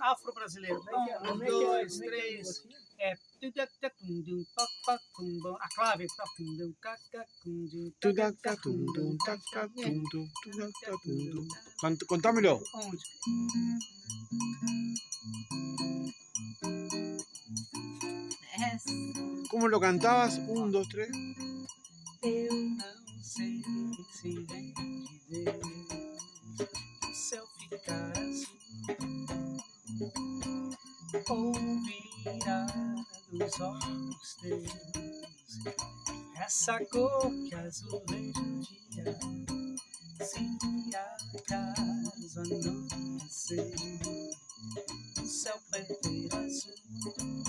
afro-brasileiro. Um, dois, três. A clave. Contar melhor. Onde? Como lo cantabas? 1, 2, 3. Eu não sei se vem de Deus o céu ficar azul ou virar dos olhos teus essa cor que azulejo dia se acaso anoitecer o céu vai ter azul